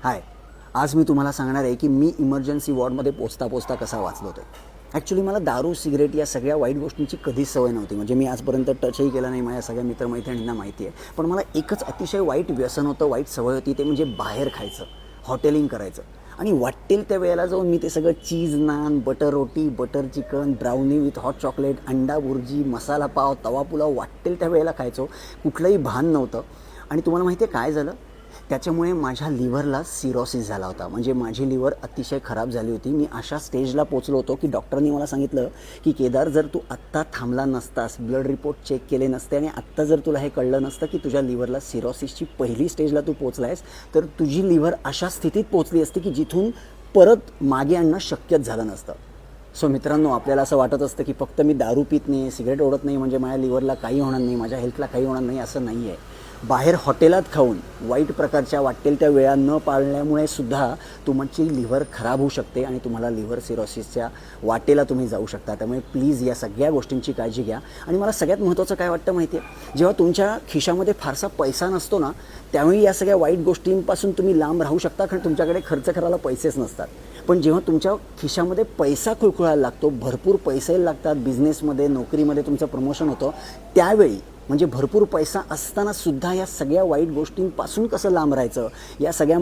हाय, आज मी तुम्हाला सांगणार आहे की मी इमर्जन्सी वॉर्डमध्ये पोचता कसा वाचलो होतो. ॲक्च्युली मला दारू, सिगरेट या सगळ्या वाईट गोष्टींची कधीच सवय नव्हती. म्हणजे मी आजपर्यंत टचही केला नाही, माझ्या सगळ्या मित्रमैत्रिणींना माहिती आहे. पण मला एकच अतिशय वाईट व्यसन होतं, वाईट सवय होती, ते म्हणजे बाहेर खायचं, हॉटेलिंग करायचं. आणि वाटेल त्या वेळेला जाऊन मी ते सगळं चीज नान, बटर रोटी, butter chicken, brownie with hot chocolate, अंडा बुर्जी, मसाला पाव, तवा पुलाव वाटेल त्या वेळेला खायचो. कुठलंही भान नव्हतं. आणि तुम्हाला माहिती आहे काय झालं? त्याच्यामुळे माझ्या लिव्हरला सिरोसिस झाला होता. म्हणजे माझी लिव्हर अतिशय खराब झाली होती. मी अशा स्टेजला पोचलो होतो की डॉक्टरनी मला सांगितलं की केदार, जर तू आत्ता थांबला नसतास, ब्लड रिपोर्ट चेक केले नसते आणि आत्ता जर तुला हे कळलं नसतं की तुझ्या लिव्हरला सिरोसिसची पहिली स्टेजला तू पोचला आहेस, तर तुझी लिव्हर अशा स्थितीत पोचली असती की जिथून परत मागे आणणं शक्यच झालं नसतं. सो मित्रांनो, आपल्याला असं वाटत असतं की फक्त मी दारू पित नाही, सिगरेट ओढत नाही म्हणजे माझ्या लिव्हरला काही होणार नाही, माझ्या हेल्थला काही होणार नाही. असं नाही आहे. बाहेर हॉटेलात खाऊन वाईट प्रकारच्या वाटेल त्या वेळा न पाळल्यामुळे सुद्धा तुमची लिव्हर खराब होऊ शकते आणि तुम्हाला लिव्हर सिरोसिसच्या वाटेला तुम्ही जाऊ शकता. त्यामुळे प्लीज या सगळ्या गोष्टींची काळजी घ्या. आणि मला सगळ्यात महत्त्वाचं काय वाटतं माहिती आहे? जेव्हा तुमच्या खिशामध्ये फारसा पैसा नसतो ना, त्यावेळी या सगळ्या वाईट गोष्टींपासून तुम्ही लांब राहू शकता, कारण तुमच्याकडे खर्च करायला पैसेच नसतात. पण जेव्हा तुमच्या खिशामध्ये पैसा खुळखुळायला लागतो, भरपूर पैसे लागतात, बिझनेसमध्ये, नोकरीमध्ये तुमचं प्रमोशन होतं, त्यावेळी म्हणजे भरपूर पैसा असताना सुद्धा या सगळ्या वाईट गोष्टींपासून कसं लांब राहायचं, या सगळ्या